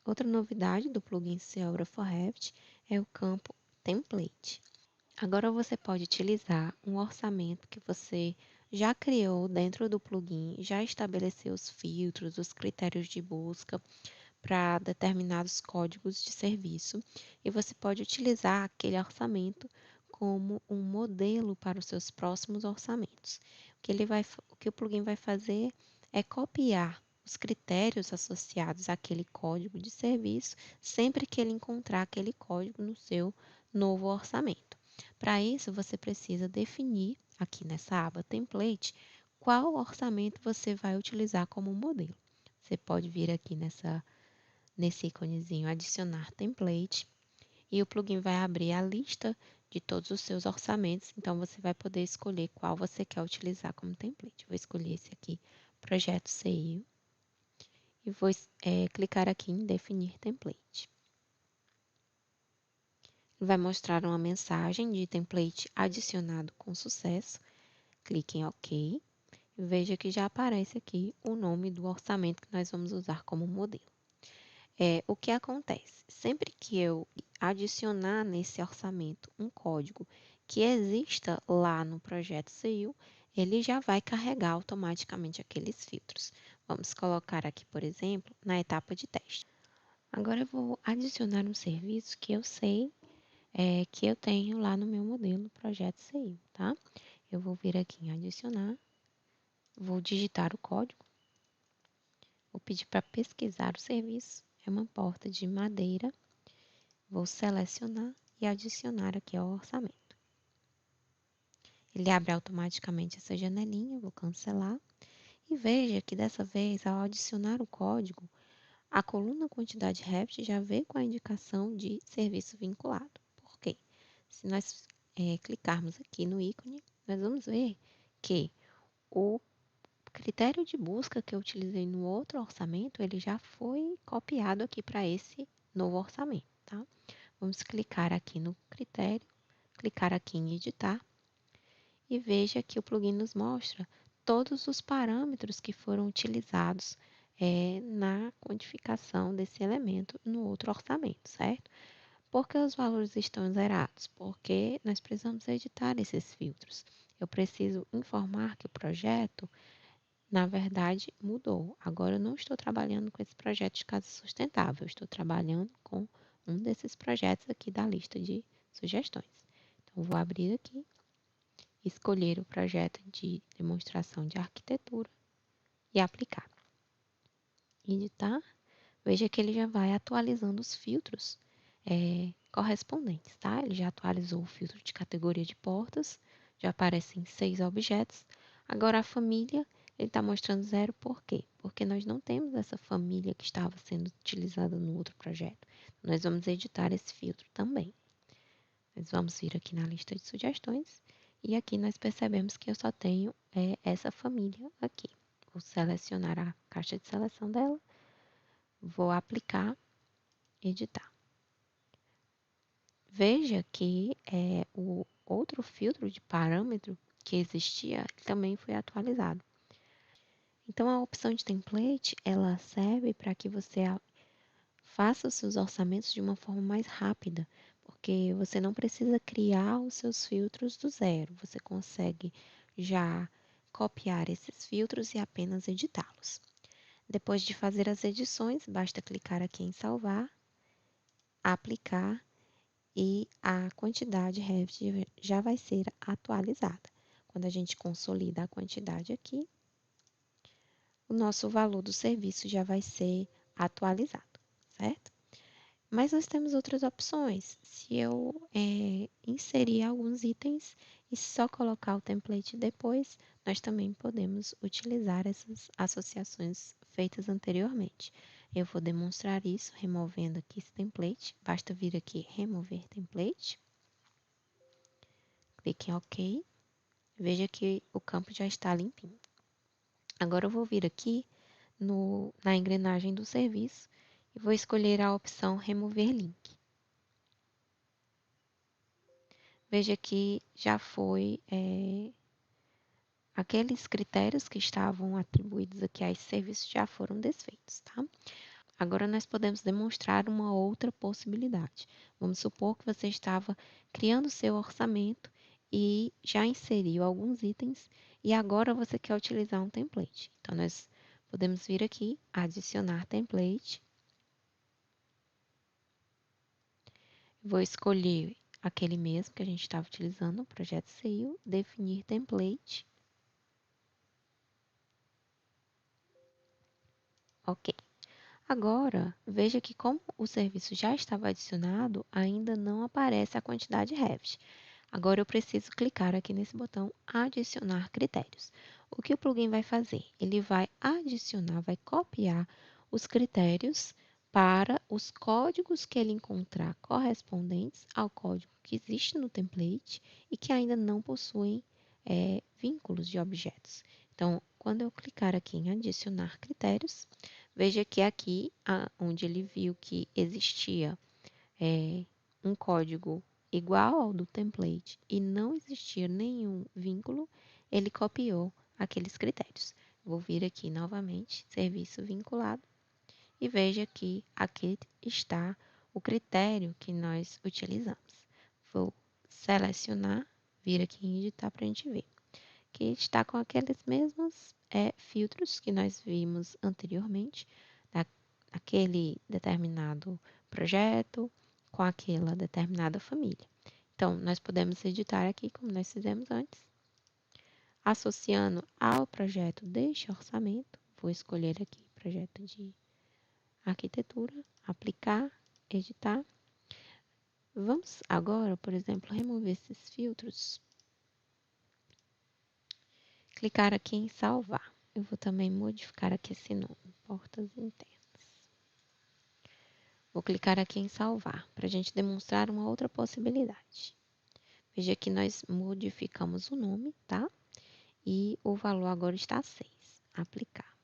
outra novidade do plugin Seographer Raft é o campo Template. Agora você pode utilizar um orçamento que você já criou dentro do plugin, já estabeleceu os filtros, os critérios de busca para determinados códigos de serviço, e você pode utilizar aquele orçamento como um modelo para os seus próximos orçamentos. O que o plugin vai fazer é copiar os critérios associados àquele código de serviço sempre que ele encontrar aquele código no seu novo orçamento. Para isso, você precisa definir aqui nessa aba Template qual orçamento você vai utilizar como modelo. Você pode vir aqui nesse íconezinho adicionar template e o plugin vai abrir a lista de todos os seus orçamentos, então você vai poder escolher qual você quer utilizar como template. Vou escolher esse aqui, projeto CI, e vou clicar aqui em definir template. Ele vai mostrar uma mensagem de template adicionado com sucesso. Clique em OK e veja que já aparece aqui o nome do orçamento que nós vamos usar como modelo. O que acontece? Sempre que eu adicionar nesse orçamento um código que exista lá no projeto CIU, ele já vai carregar automaticamente aqueles filtros. Vamos colocar aqui, por exemplo, na etapa de teste. Agora eu vou adicionar um serviço que eu sei que eu tenho lá no meu modelo projeto CIU, tá? Eu vou vir aqui em adicionar, vou digitar o código, vou pedir para pesquisar o serviço, é uma porta de madeira. Vou selecionar e adicionar aqui ao orçamento. Ele abre automaticamente essa janelinha, vou cancelar. E veja que dessa vez, ao adicionar o código, a coluna quantidade Revit já veio com a indicação de serviço vinculado. Por quê? Se nós clicarmos aqui no ícone, nós vamos ver que o critério de busca que eu utilizei no outro orçamento, ele já foi copiado aqui para esse novo orçamento, tá? Vamos clicar aqui no critério, clicar aqui em editar e veja que o plugin nos mostra todos os parâmetros que foram utilizados na quantificação desse elemento no outro orçamento, certo? Por que os valores estão zerados? Porque nós precisamos editar esses filtros. Eu preciso informar que o projeto, na verdade, mudou. Agora eu não estou trabalhando com esse projeto de casa sustentável, eu estou trabalhando com um desses projetos aqui da lista de sugestões. Então, vou abrir aqui, escolher o projeto de demonstração de arquitetura e aplicar. Editar, veja que ele já vai atualizando os filtros correspondentes, tá? Ele já atualizou o filtro de categoria de portas, já aparecem 6 objetos. Agora a família, ele está mostrando 0, por quê? Porque nós não temos essa família que estava sendo utilizada no outro projeto. Nós vamos editar esse filtro também. Nós vamos vir aqui na lista de sugestões e aqui nós percebemos que eu só tenho essa família aqui. Vou selecionar a caixa de seleção dela, vou aplicar, editar. Veja que o outro filtro de parâmetro que existia também foi atualizado. Então, a opção de template, ela serve para que você faça os seus orçamentos de uma forma mais rápida, porque você não precisa criar os seus filtros do zero. Você consegue já copiar esses filtros e apenas editá-los. Depois de fazer as edições, basta clicar aqui em salvar, aplicar e a quantidade Revit já vai ser atualizada. Quando a gente consolida a quantidade aqui, o nosso valor do serviço já vai ser atualizado, certo? Mas nós temos outras opções. Se eu inserir alguns itens e só colocar o template depois, nós também podemos utilizar essas associações feitas anteriormente. Eu vou demonstrar isso removendo aqui esse template. Basta vir aqui remover template. Clique em OK. Veja que o campo já está limpinho. Agora eu vou vir aqui na engrenagem do serviço e vou escolher a opção remover link. Veja que já foi aqueles critérios que estavam atribuídos aqui a esse serviço já foram desfeitos, tá? Agora nós podemos demonstrar uma outra possibilidade. Vamos supor que você estava criando seu orçamento e já inseriu alguns itens e agora você quer utilizar um template. Então, nós podemos vir aqui, adicionar template. Vou escolher aquele mesmo que a gente estava utilizando, o projeto Sale, definir template. Ok. Agora, veja que como o serviço já estava adicionado, ainda não aparece a quantidade Revit. Agora eu preciso clicar aqui nesse botão adicionar critérios. O que o plugin vai fazer? Ele vai adicionar, vai copiar os critérios para os códigos que ele encontrar correspondentes ao código que existe no template e que ainda não possuem vínculos de objetos. Então, quando eu clicar aqui em adicionar critérios, veja que aqui, onde ele viu que existia um código igual ao do template e não existia nenhum vínculo, ele copiou aqueles critérios. Vou vir aqui novamente, serviço vinculado, e veja que aqui está o critério que nós utilizamos. Vou selecionar, vir aqui em editar para a gente ver que está com aqueles mesmos filtros que nós vimos anteriormente, daquele determinado projeto, com aquela determinada família. Então, nós podemos editar aqui, como nós fizemos antes, associando ao projeto deste orçamento. Vou escolher aqui projeto de arquitetura, aplicar, editar. Vamos agora, por exemplo, remover esses filtros. Clicar aqui em salvar. Eu vou também modificar aqui esse nome, portas internas. Vou clicar aqui em salvar, para a gente demonstrar uma outra possibilidade. Veja que nós modificamos o nome, tá? E o valor agora está 6. Aplicar.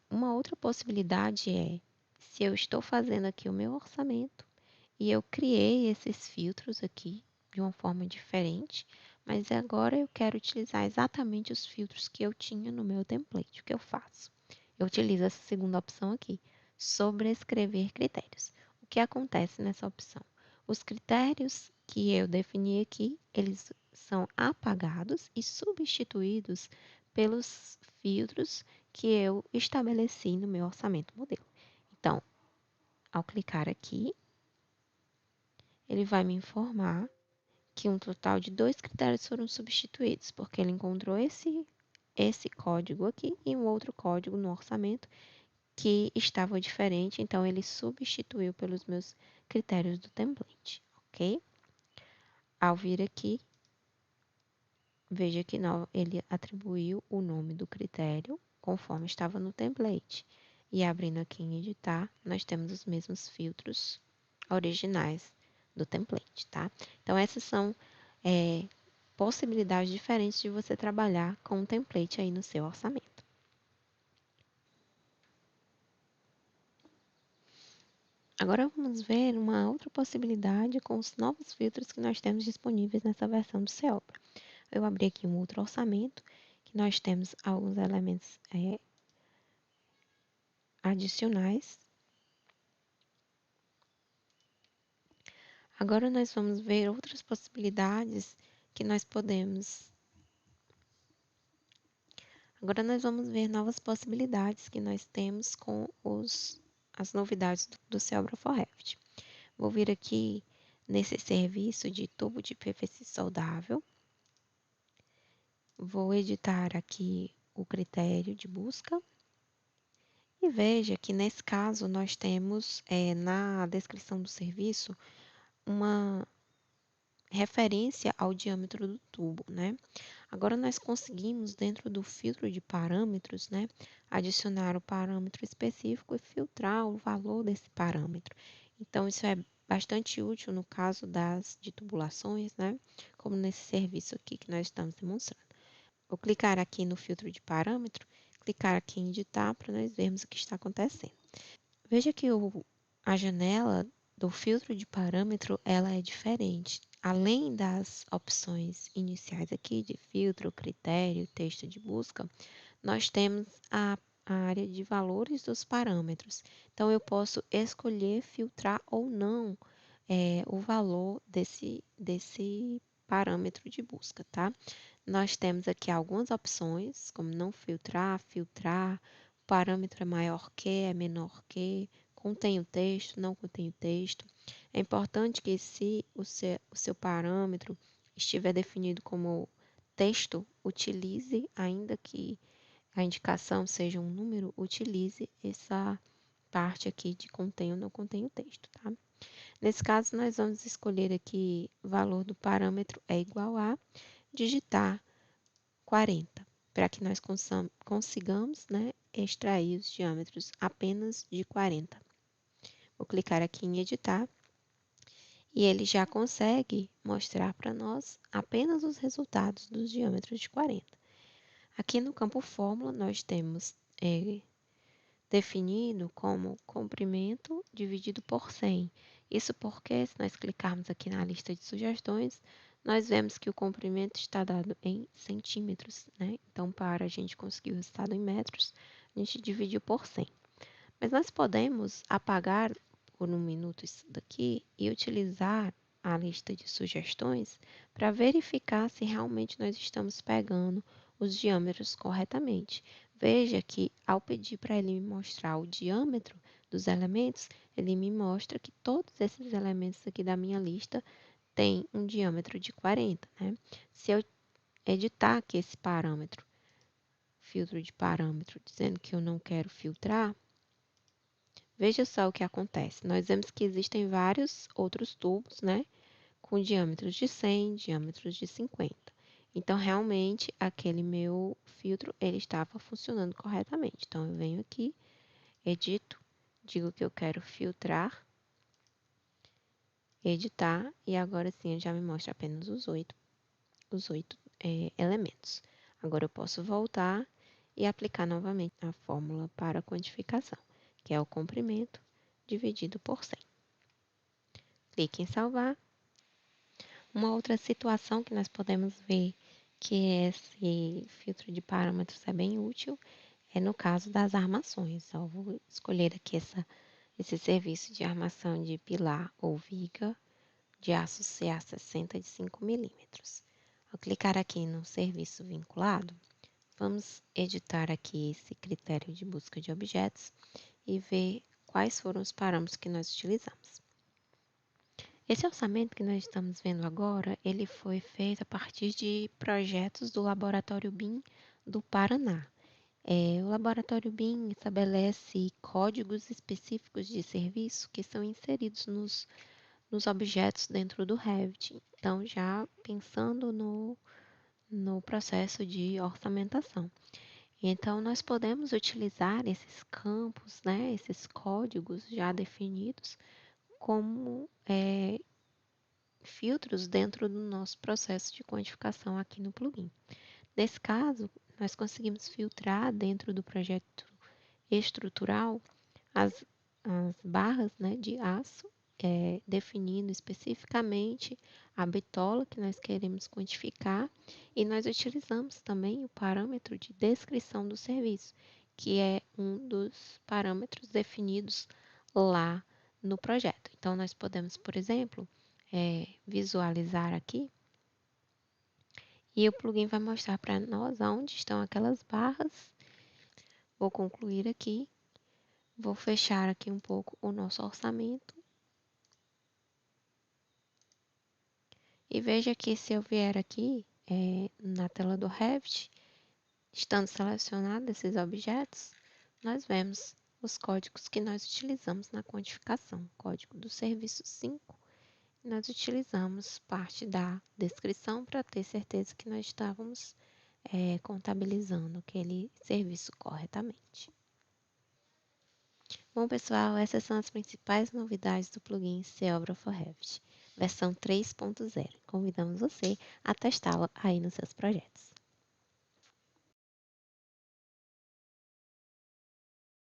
Uma outra possibilidade se eu estou fazendo aqui o meu orçamento e eu criei esses filtros aqui de uma forma diferente, mas agora eu quero utilizar exatamente os filtros que eu tinha no meu template. O que eu faço? Eu utilizo essa segunda opção aqui, sobrescrever critérios. O que acontece nessa opção? Os critérios que eu defini aqui, eles são apagados e substituídos pelos filtros que eu estabeleci no meu orçamento modelo. Então, ao clicar aqui, ele vai me informar que um total de 2 critérios foram substituídos, porque ele encontrou esse código aqui e um outro código no orçamento que estava diferente, então ele substituiu pelos meus critérios do template, ok? Ao vir aqui, veja que ele atribuiu o nome do critério conforme estava no template. E abrindo aqui em editar, nós temos os mesmos filtros originais do template, tá? Então, essas são possibilidades diferentes de você trabalhar com um template aí no seu orçamento. Agora vamos ver uma outra possibilidade com os novos filtros que nós temos disponíveis nessa versão do Ceobra. Eu abri aqui um outro orçamento, que nós temos alguns elementos adicionais. Agora nós vamos ver outras possibilidades que nós podemos. Agora nós vamos ver novas possibilidades que nós temos com as novidades do Ceobra for Revit. Vou vir aqui nesse serviço de tubo de PVC soldável. Vou editar aqui o critério de busca. E veja que nesse caso nós temos na descrição do serviço uma referência ao diâmetro do tubo, né? Agora nós conseguimos dentro do filtro de parâmetros, né, adicionar o parâmetro específico e filtrar o valor desse parâmetro. Então isso é bastante útil no caso de tubulações, né, como nesse serviço aqui que nós estamos demonstrando. Vou clicar aqui no filtro de parâmetro, clicar aqui em editar para nós vermos o que está acontecendo. Veja que a janela do filtro de parâmetro ela é diferente. Além das opções iniciais aqui de filtro, critério, texto de busca, nós temos a a área de valores dos parâmetros. Então, eu posso escolher filtrar ou não o valor desse parâmetro de busca, tá? Nós temos aqui algumas opções, como não filtrar, filtrar, o parâmetro é maior que, é menor que, contém o texto, não contém o texto. É importante que se o seu parâmetro estiver definido como texto, utilize, ainda que a indicação seja um número, utilize essa parte aqui de contém ou não contém o texto, tá? Nesse caso, nós vamos escolher aqui o valor do parâmetro é igual a digitar 40, para que nós consigamos, né, extrair os diâmetros apenas de 40. Vou clicar aqui em editar e ele já consegue mostrar para nós apenas os resultados dos diâmetros de 40. Aqui no campo fórmula nós temos definido como comprimento dividido por 100. Isso porque, se nós clicarmos aqui na lista de sugestões, nós vemos que o comprimento está dado em centímetros, né? Então, para a gente conseguir o resultado em metros, a gente dividiu por 100. Mas nós podemos apagar por um minuto isso daqui e utilizar a lista de sugestões para verificar se realmente nós estamos pegando os diâmetros corretamente. Veja que ao pedir para ele me mostrar o diâmetro dos elementos, ele me mostra que todos esses elementos aqui da minha lista têm um diâmetro de 40, né? Se eu editar aqui esse parâmetro, filtro de parâmetro, dizendo que eu não quero filtrar, veja só o que acontece. Nós vemos que existem vários outros tubos, né? Com diâmetros de 100, diâmetros de 50. Então, realmente, aquele meu filtro, ele estava funcionando corretamente. Então, eu venho aqui, edito, digo que eu quero filtrar, editar, e agora sim, ele já me mostra apenas os oito elementos. Agora, eu posso voltar e aplicar novamente a fórmula para quantificação, que é o comprimento dividido por 100. Clique em salvar. Uma outra situação que nós podemos ver que esse filtro de parâmetros é bem útil é no caso das armações. Eu vou escolher aqui esse serviço de armação de pilar ou viga de aço CA 60 de 5 milímetros. Ao clicar aqui no serviço vinculado, vamos editar aqui esse critério de busca de objetos e ver quais foram os parâmetros que nós utilizamos. Esse orçamento que nós estamos vendo agora, ele foi feito a partir de projetos do Laboratório BIM do Paraná. O Laboratório BIM estabelece códigos específicos de serviço que são inseridos nos objetos dentro do Revit. Então, já pensando no processo de orçamentação. Então, nós podemos utilizar esses campos, né, esses códigos já definidos, como filtros dentro do nosso processo de quantificação aqui no plugin. Nesse caso, nós conseguimos filtrar dentro do projeto estrutural as barras, né, de aço, definindo especificamente a bitola que nós queremos quantificar, e nós utilizamos também o parâmetro de descrição do serviço, que é um dos parâmetros definidos lá no projeto. Então, nós podemos, por exemplo, visualizar aqui e o plugin vai mostrar para nós onde estão aquelas barras. Vou concluir aqui, vou fechar aqui um pouco o nosso orçamento e veja que se eu vier aqui na tela do Revit, estando selecionados esses objetos, nós vemos os códigos que nós utilizamos na quantificação. Código do serviço 5. Nós utilizamos parte da descrição para ter certeza que nós estávamos contabilizando aquele serviço corretamente. Bom, pessoal, essas são as principais novidades do plugin Seobra for Revit, versão 3.0. Convidamos você a testá-lo aí nos seus projetos.